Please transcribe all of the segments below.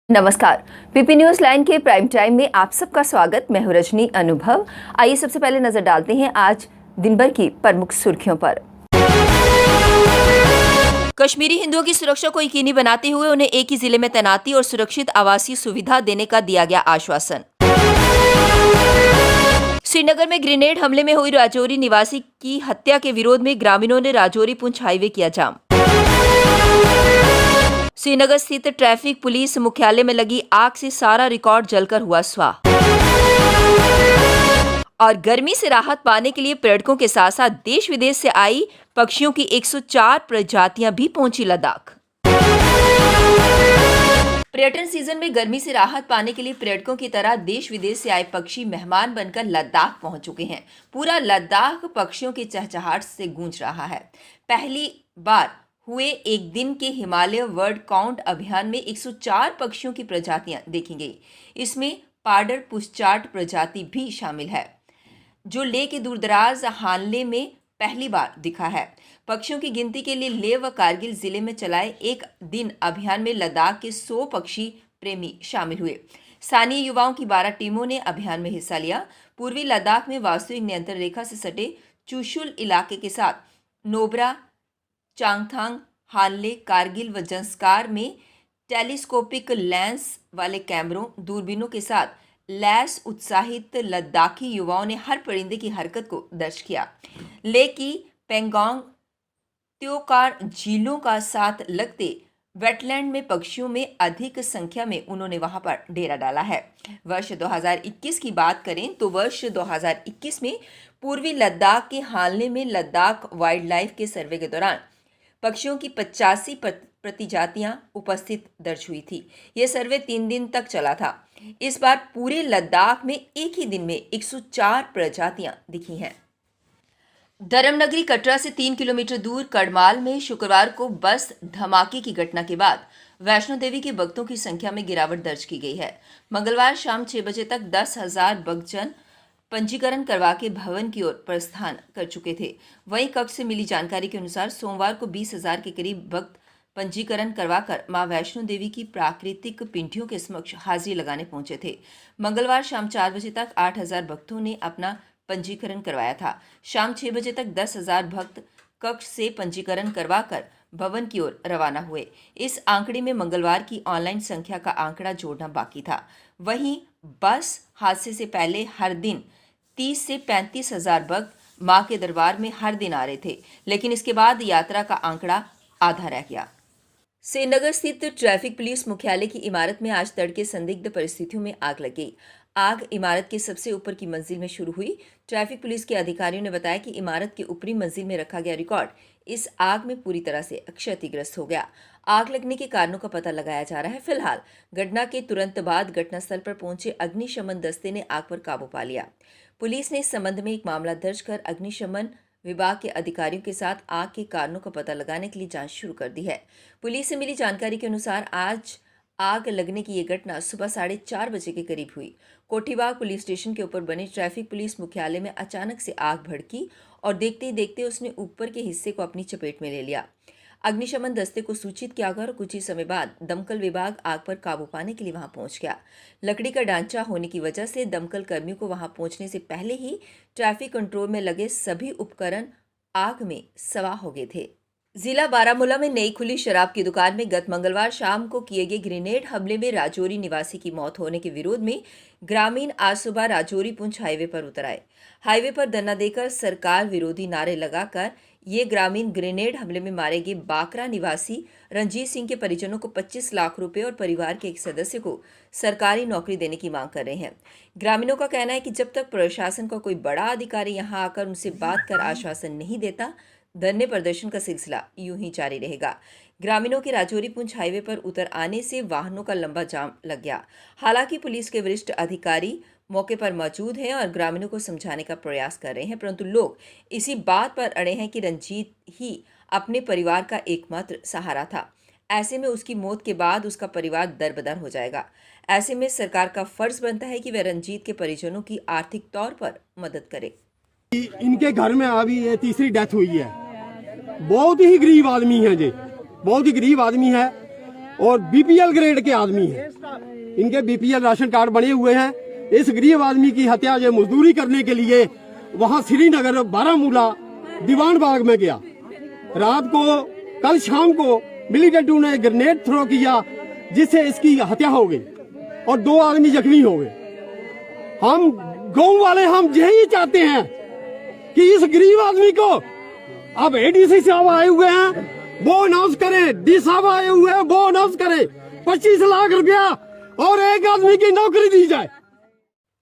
नमस्कार। PP news line के prime time में आप सबका स्वागत। मैं हूं रजनी अनुभव। आइए सबसे पहले नजर डालते हैं आज दिन भर की प्रमुख सुर्खियों पर। कश्मीरी हिंदुओं की सुरक्षा को यकीनी बनाते हुए उन्हें एक ही जिले में तैनाती और सुरक्षित आवासीय सुविधा देने का दिया गया आश्वासन। श्रीनगर में ग्रेनेड हमले में हुई राजौरी निवासी की हत्या के विरोध में ग्रामीणों ने राजौरी पुंछ हाईवे किया जाम। श्रीनगर स्थित ट्रैफिक पुलिस मुख्यालय में लगी आग से सारा रिकॉर्ड जलकर हुआ स्वाह। और गर्मी से राहत पाने के लिए पर्यटकों के साथ साथ देश विदेश से आई पक्षियों की 104 प्रजातियां भी पहुंची लद्दाख। पर्यटन सीजन में गर्मी से राहत पाने के लिए पर्यटकों की तरह देश विदेश से आए पक्षी मेहमान बनकर लद्दाख पहुंच चुके हैं। पूरा लद्दाख पक्षियों की चहचहाहट से गूंज रहा है। पहली बार हुए एक दिन के हिमालय वर्ड काउंट अभियान में 104 पक्षियों की प्रजातियां देखी गई। इसमें पाडर पुस्चाट प्रजाति भी शामिल है, जो लेह के दूरदराज हानले में पहली बार दिखा है। पक्षियों की गिनती के लिए लेह व कारगिल जिले में चलाए एक दिन अभियान में लद्दाख के 100 पक्षी प्रेमी शामिल हुए। स्थानीय युवाओं की 12 टीमों ने अभियान में हिस्सा लिया। पूर्वी लद्दाख में वास्तविक नियंत्रण रेखा से सटे चुशुल इलाके के साथ नोब्रा, चांगथांग, हानले, कारगिल व जंस्कार में टेलीस्कोपिक लेंस वाले कैमरों, दूरबीनों के साथ लैस उत्साहित लद्दाखी युवाओं ने हर परिंदे की हरकत को दर्ज किया। लेह की पेंगोंग, त्योकार झीलों का साथ लगते वेटलैंड में पक्षियों में अधिक संख्या में उन्होंने वहां पर डेरा डाला है। वर्ष 2021 की बात करें तो वर्ष 2021 में पूर्वी लद्दाख के हानले में लद्दाख वाइल्ड लाइफ के सर्वे के दौरान पक्षियों की 85 प्रजातियां उपस्थित दर्ज हुई थी। यह सर्वे 3 दिन तक चला था। इस बार पूरे लद्दाख में एक ही दिन में 104 प्रजातियां दिखी हैं। धर्मनगरी कटरा से 3 किलोमीटर दूर कड़माल में शुक्रवार को बस धमाके की घटना के बाद वैष्णो देवी के भक्तों की संख्या में गिरावट दर्ज की गई है। मंगलवार शाम 6 बजे तक 10,000 भक्तजन पंजीकरण करवा के भवन की ओर प्रस्थान कर चुके थे। वहीं कक्ष से मिली जानकारी के अनुसार सोमवार को 20,000 के करीब भक्त पंजीकरण करवाकर मां वैष्णो देवी की प्राकृतिक पिंडियों के समक्ष हाजिरी लगाने पहुंचे थे। मंगलवार शाम 4 बजे तक 8,000 भक्तों ने अपना पंजीकरण करवाया था। शाम 6 बजे तक 10,000 भक्त कक्ष से पंजीकरण करवाकर भवन की ओर रवाना हुए। इस आंकड़े में मंगलवार की ऑनलाइन संख्या का आंकड़ा जोड़ना बाकी था। वहीं बस हादसे से पहले हर दिन 30 से 35,000 भक्त मां के दरबार में हर दिन आ रहे थे, लेकिन इसके बाद यात्रा का आंकड़ा आधा रह गया। श्रीनगर स्थित ट्रैफिक पुलिस मुख्यालय की इमारत में आज तड़के संदिग्ध परिस्थितियों में आग लग गई। आग इमारत के सबसे ऊपर की मंजिल में शुरू हुई। ट्रैफिक पुलिस के अधिकारियों ने बताया कि इमारत की ऊपरी मंजिल में रखा गया रिकॉर्ड इस आग में पूरी तरह से क्षतिग्रस्त हो गया। आग लगने के कारणों का पता लगाया जा रहा है। फिलहाल घटना के तुरंत बाद घटनास्थल पर पहुंचे अग्निशमन दस्ते ने आग पर काबू पा लिया। पुलिस ने इस संबंध में एक मामला दर्ज कर अग्निशमन विभाग के अधिकारियों के साथ आग के कारणों का पता लगाने के लिए जांच शुरू कर दी है। पुलिस से मिली जानकारी के अनुसार आज आग लगने की यह घटना सुबह 4:30 बजे के करीब हुई। कोठीबाग पुलिस स्टेशन के ऊपर बने ट्रैफिक पुलिस मुख्यालय में अचानक से आग भड़की और देखते ही देखते उसने ऊपर के हिस्से को अपनी चपेट में ले लिया। अग्निशमन दस्ते को सूचित किया गया और कुछ ही समय बाद दमकल विभाग आग पर काबू पाने के लिए वहां पहुंच गया। लकड़ी का ढांचा होने की वजह से दमकल कर्मियों को वहां पहुंचने से पहले ही ट्रैफिक कंट्रोल में लगे सभी उपकरण आग में सवा हो गए थे। जिला बारामूला में नई खुली शराब की दुकान में गत मंगलवार शाम को किए गए ग्रेनेड हमले में राजौरी निवासी की मौत होने के विरोध में ग्रामीण आज सुबह राजौरी पुंछ हाईवे पर उतर आए। हाईवे पर धरना देकर सरकार विरोधी नारे लगाकर ये ग्रामीण ग्रेनेड हमले में मारे गए बाकरा निवासी रंजीत सिंह के परिजनों को 25 लाख रुपए और परिवार के एक सदस्य को सरकारी नौकरी देने की मांग कर रहे हैं। ग्रामीणों का कहना है कि जब तक प्रशासन का कोई बड़ा अधिकारी यहां आकर उनसे बात कर आश्वासन नहीं देता, धरने प्रदर्शन का सिलसिला यूं ही जारी रहेगा। ग्रामीणों के राजौरी पुंछ हाईवे पर उतर आने से वाहनों का लंबा जाम लग गया। हालांकि पुलिस के वरिष्ठ अधिकारी मौके पर मौजूद हैं और ग्रामीणों को समझाने का प्रयास कर रहे हैं, परंतु लोग इसी बात पर अड़े हैं कि रंजीत ही अपने परिवार का एकमात्र सहारा था। ऐसे में उसकी मौत के बाद उसका परिवार दरबदर हो जाएगा। ऐसे में सरकार का फर्ज बनता है कि वह रंजीत के परिजनों की आर्थिक तौर पर मदद करे। इनके घर में अभी ये तीसरी डेथ हुई है। बहुत ही गरीब आदमी है जी, बहुत ही गरीब आदमी है। और बीपीएल ग्रेड के आदमी हैं। इनके बीपीएल राशन कार्ड बने हुए हैं। इस गरीब आदमी की हत्या ये मजदूरी करने के लिए वहां श्रीनगर बारामूला दीवान बाग में गया। रात को कल शाम को मिलिटेंटों ने ग्रेनेड थ्रो किया जिससे इसकी हत्या हो गई और 2 आदमी जख्मी हो गए। हम गांव वाले हम यही चाहते हैं कि इस गरीब आदमी को अब एडीसी साहब आए हुए हैं वो अनाउंस करें, डी साहब आए हुए हैं वो अनाउंस करें 25 लाख रुपया और एक आदमी की नौकरी दी जाए।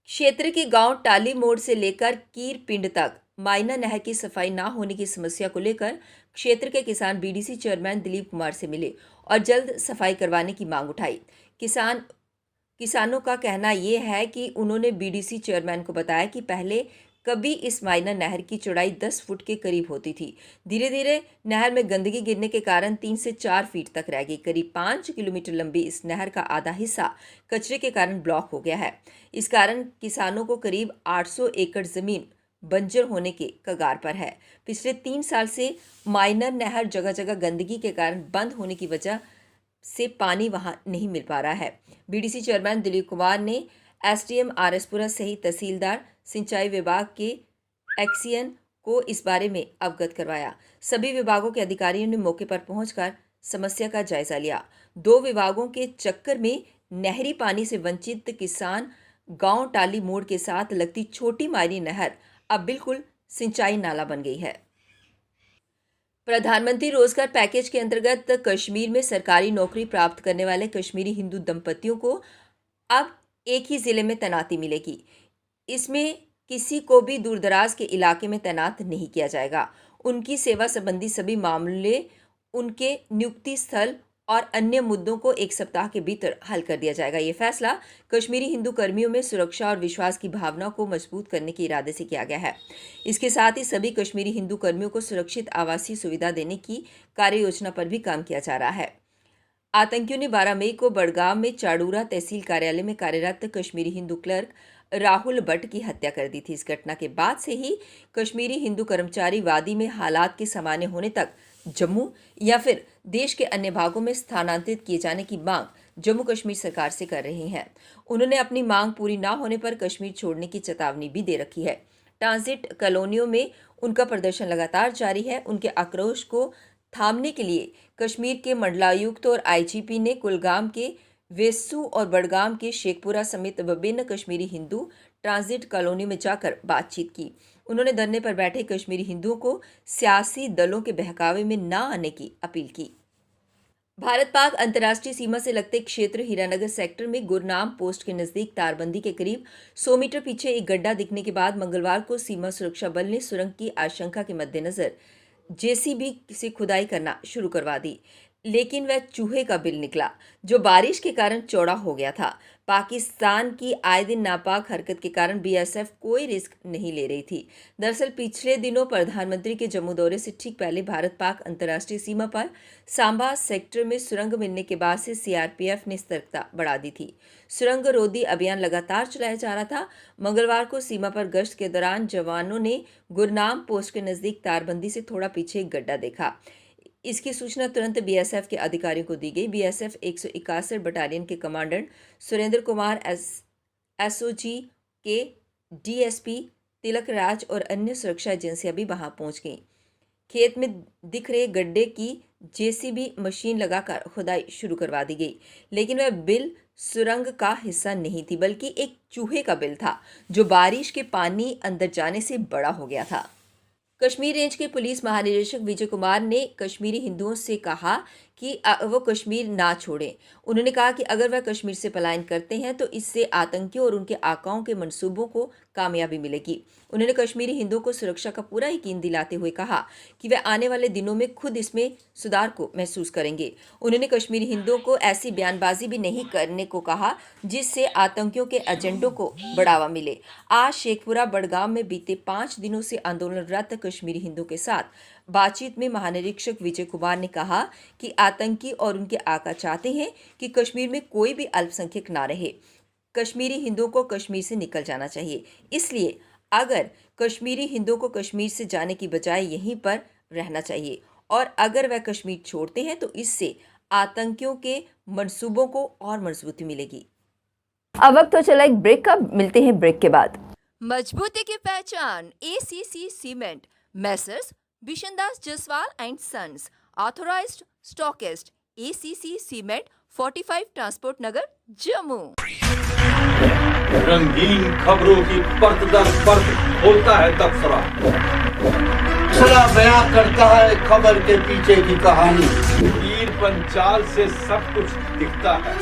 क्षेत्र के गांव टाली मोड़ से लेकर कीर पिंड तक माइना नहर की सफाई ना होने की समस्या को लेकर क्षेत्र के किसान बीडीसी चेयरमैन दिलीप कुमार से मिले और जल्द सफाई करवाने की मांग उठाई। किसानों का कहना यह है कि उन्होंने बीडीसी चेयरमैन को बताया कि पहले कभी इस माइना नहर की चौड़ाई 10 फुट के करीब होती थी। धीरे धीरे नहर में गंदगी गिरने के कारण 3 से 4 फीट तक रह गई। करीब 5 किलोमीटर लंबी इस नहर का आधा हिस्सा कचरे के कारण ब्लॉक हो गया है। इस कारण किसानों को करीब 800 एकड़ जमीन बंजर होने के कगार पर है। पिछले 3 साल से माइनर नहर जगह जगह गंदगी के कारण बंद होने की वजह से पानी वहां नहीं मिल पा रहा है। बीडीसी चेयरमैन दिलीप कुमार ने एसडीएम आरएसपुरा सहित तहसीलदार सिंचाई विभाग के एक्सीएन को इस बारे में अवगत करवाया। सभी विभागों के अधिकारियों ने मौके पर पहुंचकर समस्या का जायजा लिया। 2 विभागों के चक्कर में नहरी पानी से वंचित किसान गांव टाली मोड़ के साथ लगती छोटी मायनी नहर अब बिल्कुल सिंचाई नाला बन गई है। प्रधानमंत्री रोजगार पैकेज के अंतर्गत कश्मीर में सरकारी नौकरी प्राप्त करने वाले कश्मीरी हिंदू दंपतियों को अब एक ही जिले में तैनाती मिलेगी। इसमें किसी को भी दूरदराज के इलाके में तैनात नहीं किया जाएगा। उनकी सेवा संबंधी सभी मामले, उनके नियुक्ति स्थल और अन्य मुद्दों को 1 सप्ताह के भीतर हल कर दिया जाएगा। ये फैसला कश्मीरी हिंदू कर्मियों में सुरक्षा और विश्वास की भावना को मजबूत करने के इरादे से किया गया है। इसके साथ ही सभी कश्मीरी हिंदू कर्मियों को सुरक्षित आवासीय सुविधा देने की कार्य योजना पर भी काम किया जा रहा है। आतंकियों ने 12 मई को बड़गाम में चाड़ूरा तहसील कार्यालय में कार्यरत कश्मीरी हिंदू क्लर्क राहुल भट्ट की हत्या कर दी थी। इस घटना के बाद से ही कश्मीरी हिंदू कर्मचारी वादी में हालात के सामान्य होने तक जम्मू या फिर देश के अन्य भागों में स्थानांतरित किए जाने की मांग जम्मू कश्मीर सरकार से कर रहे हैं। उन्होंने अपनी मांग पूरी ना होने पर कश्मीर छोड़ने की चेतावनी भी दे रखी है। ट्रांजिट कॉलोनियों में उनका प्रदर्शन लगातार जारी है। उनके आक्रोश को थामने के लिए कश्मीर के मंडलायुक्त और आईजीपी ने कुलगाम के वेस्सू और बड़गाम के शेखपुरा समेत विभिन्न कश्मीरी हिंदू ट्रांजिट कॉलोनी में जाकर बातचीत की। उन्होंने धरने पर बैठे कश्मीरी हिंदुओं को सियासी दलों के बहकावे में न आने की अपील की। भारत पाक अंतर्राष्ट्रीय सीमा से लगते क्षेत्र हीरानगर सेक्टर में गुरनाम पोस्ट के नजदीक तारबंदी के करीब 100 मीटर पीछे एक गड्ढा दिखने के बाद मंगलवार को सीमा सुरक्षा बल ने सुरंग की आशंका के मद्देनजर जेसीबी से खुदाई करना शुरू करवा दी, लेकिन वह चूहे का बिल निकला जो बारिश के कारण चौड़ा हो गया था। पाकिस्तान की आए दिन नापाक हरकत के कारण बीएसएफ कोई रिस्क नहीं ले रही थी। दरअसल पिछले दिनों प्रधानमंत्री के जम्मू दौरे से ठीक पहले भारत पाक अंतर्राष्ट्रीय सीमा पर सांबा सेक्टर में सुरंग मिलने के बाद से सीआरपीएफ ने सतर्कता बढ़ा दी थी। सुरंग रोधी अभियान लगातार चलाया जा रहा था। मंगलवार को सीमा पर गश्त के दौरान जवानों ने गुरनाम पोस्ट के नजदीक तारबंदी से थोड़ा पीछे एक गड्ढा देखा। इसकी सूचना तुरंत बीएसएफ के अधिकारियों को दी गई। बीएसएफ 161 बटालियन के कमांडेंट सुरेंद्र कुमार एसओजी के डीएसपी तिलक राज और अन्य सुरक्षा एजेंसियां भी वहां पहुंच गईं। खेत में दिख रहे गड्ढे की जेसीबी मशीन लगाकर खुदाई शुरू करवा दी गई, लेकिन वह बिल सुरंग का हिस्सा नहीं थी बल्कि एक चूहे का बिल था जो बारिश के पानी अंदर जाने से बड़ा हो गया था। कश्मीर रेंज के पुलिस महानिदेशक विजय कुमार ने कश्मीरी हिंदुओं से कहा कि वो कश्मीर ना छोड़ें। उन्होंने कहा कि अगर वह कश्मीर से पलायन करते हैं तो इससे आतंकियों और उनके आकाओं के मंसूबों को कामयाबी मिलेगी। उन्होंने कश्मीरी हिंदुओं को सुरक्षा का पूरा यकीन दिलाते हुए कहा कि वे आने वाले दिनों में खुद इसमें सुधार को महसूस करेंगे। उन्होंने कश्मीरी हिंदुओं को ऐसी बयानबाजी भी नहीं करने को कहा जिससे आतंकियों के एजेंडों को बढ़ावा मिले। आज शेखपुरा बड़गाम में बीते 5 दिनों से आंदोलनरत कश्मीरी हिंदुओं के साथ बातचीत में महानिरीक्षक विजय कुमार ने कहा कि आतंकी और उनके आका चाहते हैं कि कश्मीर में कोई भी अल्पसंख्यक ना रहे। कश्मीरी हिंदुओं को कश्मीर से निकल जाना चाहिए। इसलिए अगर कश्मीरी हिंदुओं को कश्मीर से जाने की बजाय यहीं पर रहना चाहिए और अगर वह कश्मीर छोड़ते हैं तो इससे आतंकियों के मंसूबों को और मजबूती मिलेगी। अब वक्त तो चला एक ब्रेक का, मिलते हैं ब्रेक के बाद। मजबूती की पहचान ACC cement, messrs Bishandas Jaswal and sons, authorized stockist, ACC cement, 45 transport Nagar, Jammu. रंगीन खबरों की परत दर परत खोलता है तबसरा, बयां करता है खबर के पीछे की कहानी। तीर पंचाल से सब कुछ दिखता है।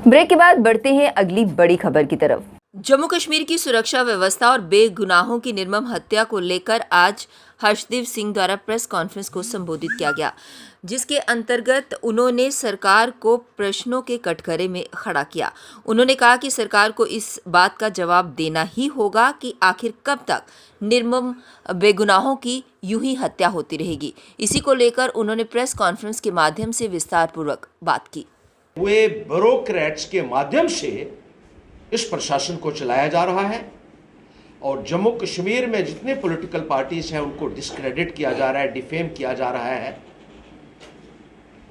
ब्रेक के बाद बढ़ते हैं अगली बड़ी खबर की तरफ। जम्मू कश्मीर की सुरक्षा व्यवस्था और बेगुनाहों की निर्मम हत्या को लेकर आज हर्षदेव सिंह द्वारा प्रेस कॉन्फ्रेंस को संबोधित किया गया, जिसके अंतर्गत उन्होंने सरकार को प्रश्नों के कटघरे में खड़ा किया। उन्होंने कहा कि सरकार को इस बात का जवाब देना ही होगा कि आखिर कब तक निर्मम बेगुनाहों की यूं ही हत्या होती रहेगी। इसी को लेकर उन्होंने प्रेस कॉन्फ्रेंस के माध्यम से विस्तारपूर्वक बात की। वे ब्यूरोक्रेट्स के माध्यम से इस प्रशासन को चलाया जा रहा है और जम्मू कश्मीर में जितने पॉलिटिकल पार्टीज हैं उनको डिस्क्रेडिट किया जा रहा है, डिफेम किया जा रहा है,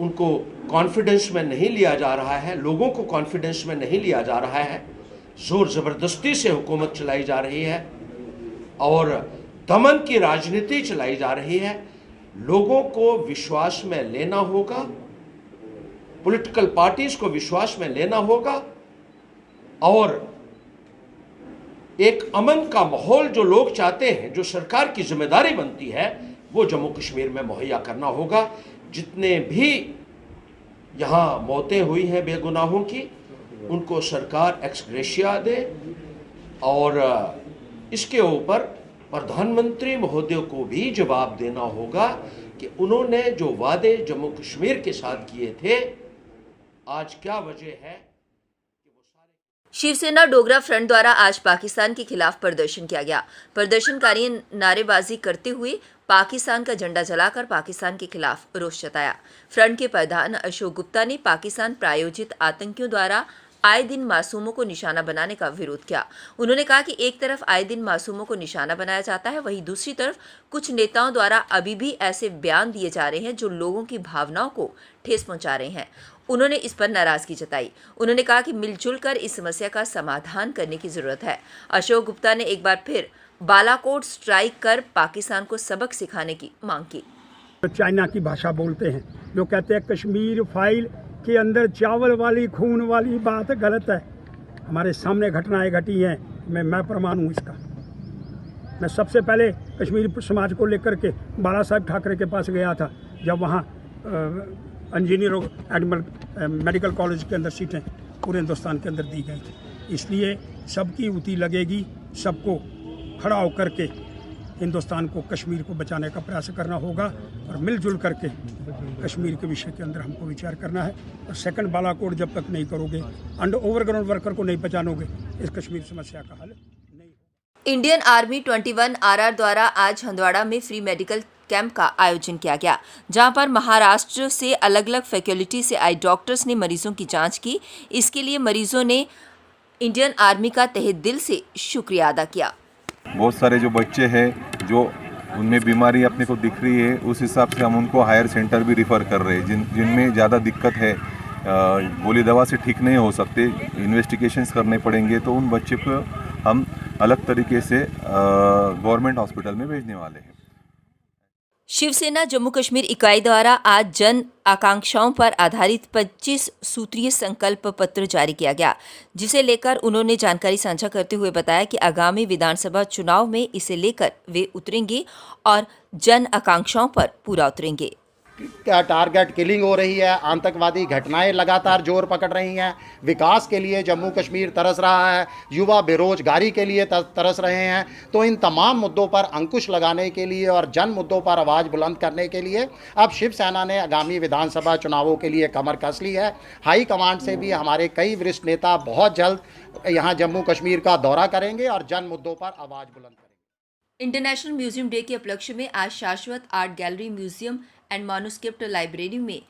उनको कॉन्फिडेंस में नहीं लिया जा रहा है, लोगों को कॉन्फिडेंस में नहीं लिया जा रहा है, जोर ज़बरदस्ती से हुकूमत चलाई जा रही है और दमन की राजनीति चलाई जा रही है। लोगों को विश्वास में लेना होगा, पॉलिटिकल पार्टीज को विश्वास में लेना होगा और एक अमन का माहौल जो लोग चाहते हैं, जो सरकार की जिम्मेदारी बनती है, वो जम्मू कश्मीर में मुहैया करना होगा। जितने भी यहाँ मौतें हुई हैं बेगुनाहों की, उनको सरकार एक्स ग्रेशिया दे और इसके ऊपर प्रधानमंत्री महोदय को भी जवाब देना होगा कि उन्होंने जो वादे जम्मू कश्मीर के साथ किए थे, आज क्या वजह है। शिवसेना डोगरा फ्रंट द्वारा आज पाकिस्तान के खिलाफ प्रदर्शन किया गया। प्रदर्शनकारियों ने नारेबाजी करते हुए पाकिस्तान का झंडा जलाकर पाकिस्तान के खिलाफ रोष जताया। फ्रंट के प्रधान अशोक गुप्ता ने पाकिस्तान प्रायोजित आतंकियों द्वारा आए दिन मासूमों को निशाना बनाने का विरोध किया। उन्होंने कहा कि एक तरफ आए दिन मासूमों को निशाना बनाया जाता है, वहीं दूसरी तरफ कुछ नेताओं द्वारा अभी भी ऐसे बयान दिए जा रहे हैं जो लोगों की भावनाओं को ठेस पहुंचा रहे हैं। उन्होंने इस पर नाराजगी जताई। उन्होंने कहा कि मिलजुल कर इस समस्या का समाधान करने की जरूरत है। अशोक गुप्ता ने एक बार फिर बालाकोट स्ट्राइक कर पाकिस्तान को सबक सिखाने की मांग की। चाइना की भाषा बोलते हैं, जो कहते हैं कश्मीर फाइल के अंदर चावल वाली खून वाली बात गलत है। हमारे सामने घटनाएं घटी हैं, मैं प्रमाण हूँ इसका। मैं सबसे पहले कश्मीर समाज को लेकर के बाला साहब ठाकरे के पास गया था, जब वहाँ इंजीनियर मेडिकल कॉलेज के अंदर सीटें पूरे हिंदुस्तान के अंदर दी गई थी। इसलिए सबकी उती लगेगी, सबको खड़ा होकर के हिंदुस्तान को, कश्मीर को बचाने का प्रयास करना होगा और मिलजुल करके कश्मीर के विषय के अंदर हमको विचार करना है। और सेकंड बालाकोट जब तक नहीं करोगे, अंडर ओवरग्राउंड वर्कर को नहीं बचानोगे, इस कश्मीर समस्या का हल नहीं। इंडियन आर्मी 21 RR द्वारा आज हंदवाड़ा में फ्री मेडिकल कैंप का आयोजन किया गया, जहां पर महाराष्ट्र से अलग अलग फैकल्टी से आए डॉक्टर्स ने मरीजों की जांच की। इसके लिए मरीजों ने इंडियन आर्मी का तहे दिल से शुक्रिया अदा किया। बहुत सारे जो बच्चे हैं जो उनमें बीमारी अपने को दिख रही है, उस हिसाब से हम उनको हायर सेंटर भी रिफ़र कर रहे हैं। जिनमें ज़्यादा दिक्कत है, गोली दवा से ठीक नहीं हो सकते, इन्वेस्टिगेशंस करने पड़ेंगे, तो उन बच्चे को हम अलग तरीके से गवर्नमेंट हॉस्पिटल में भेजने वाले हैं। शिवसेना जम्मू कश्मीर इकाई द्वारा आज जन आकांक्षाओं पर आधारित 25 सूत्रीय संकल्प पत्र जारी किया गया, जिसे लेकर उन्होंने जानकारी साझा करते हुए बताया कि आगामी विधानसभा चुनाव में इसे लेकर वे उतरेंगे और जन आकांक्षाओं पर पूरा उतरेंगे। टारगेट किलिंग हो रही है, आतंकवादी घटनाएं लगातार जोर पकड़ रही हैं, विकास के लिए जम्मू कश्मीर तरस रहा है, युवा बेरोजगारी के लिए तरस रहे हैं। तो इन तमाम मुद्दों पर अंकुश लगाने के लिए और जन मुद्दों पर आवाज़ बुलंद करने के लिए अब शिवसेना ने आगामी विधानसभा चुनावों के लिए कमर कस ली है। हाई कमांड से भी हमारे कई वरिष्ठ नेता बहुत जल्द यहाँ जम्मू कश्मीर का दौरा करेंगे और जन मुद्दों पर आवाज़ बुलंद करेंगे। इंटरनेशनल म्यूजियम डे के उपलक्ष्य में आज शाश्वत art gallery, museum and manuscript library में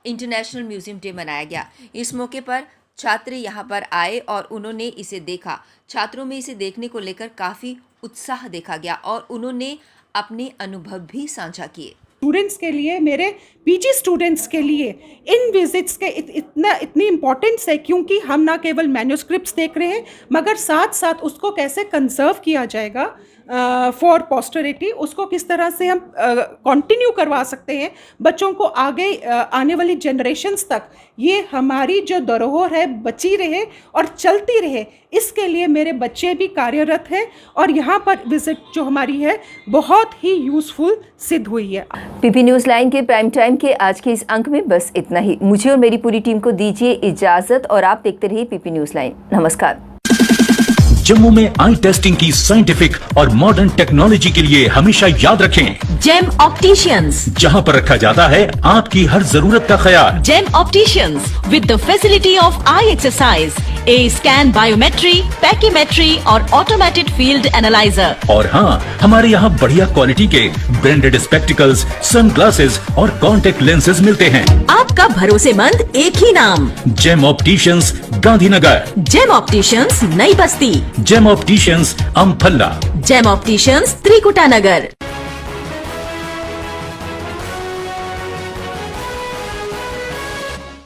इंटरनेशनल म्यूजियम डे मनाया गया। इस मौके पर छात्र यहां पर आए और उन्होंने इसे देखा। छात्रों में इसे देखने को लेकर काफ़ी उत्साह देखा गया और उन्होंने अपने अनुभव भी साझा किए। स्टूडेंट्स के लिए, मेरे पीजी स्टूडेंट्स के लिए इन विजिट्स के इतनी इम्पोर्टेंस है, क्योंकि हम ना केवल मैन्यूस्क्रिप्ट्स देख रहे हैं मगर साथ साथ उसको कैसे कंजर्व किया जाएगा फॉर पोस्टरिटी, उसको किस तरह से हम कंटिन्यू करवा सकते हैं बच्चों को आगे आने वाली जनरेशन्स तक, ये हमारी जो धरोहर है बची रहे और चलती रहे, इसके लिए मेरे बच्चे भी कार्यरत हैं और यहाँ पर विजिट जो हमारी है बहुत ही यूज़फुल सिद्ध हुई है। पीपी न्यूज़ लाइन के प्राइम टाइम के आज के इस अंक में बस इतना ही। मुझे और मेरी पूरी टीम को दीजिए इजाजत और आप देखते रहिए पीपी न्यूज़ लाइन। नमस्कार। जम्मू में आई टेस्टिंग की साइंटिफिक और मॉडर्न टेक्नोलॉजी के लिए हमेशा याद रखें जेम ऑप्टिशियंस, जहां पर रखा जाता है आपकी हर जरूरत का ख्याल। Gem opticians with the facility of eye exercise, A scan, biometry, pachymetry और ऑटोमेटेड फील्ड एनालाइजर। और हाँ, हमारे यहाँ बढ़िया क्वालिटी के ब्रांडेड स्पेक्टिकल्स, सनग्लासेस और कॉन्टेक्ट लेंसेज मिलते हैं। आपका भरोसेमंद एक ही नाम, gem opticians, Gandhinagar. Gem opticians, Nai Basti. Gem opticians, Amphalla. Gem opticians, Trikuta नगर।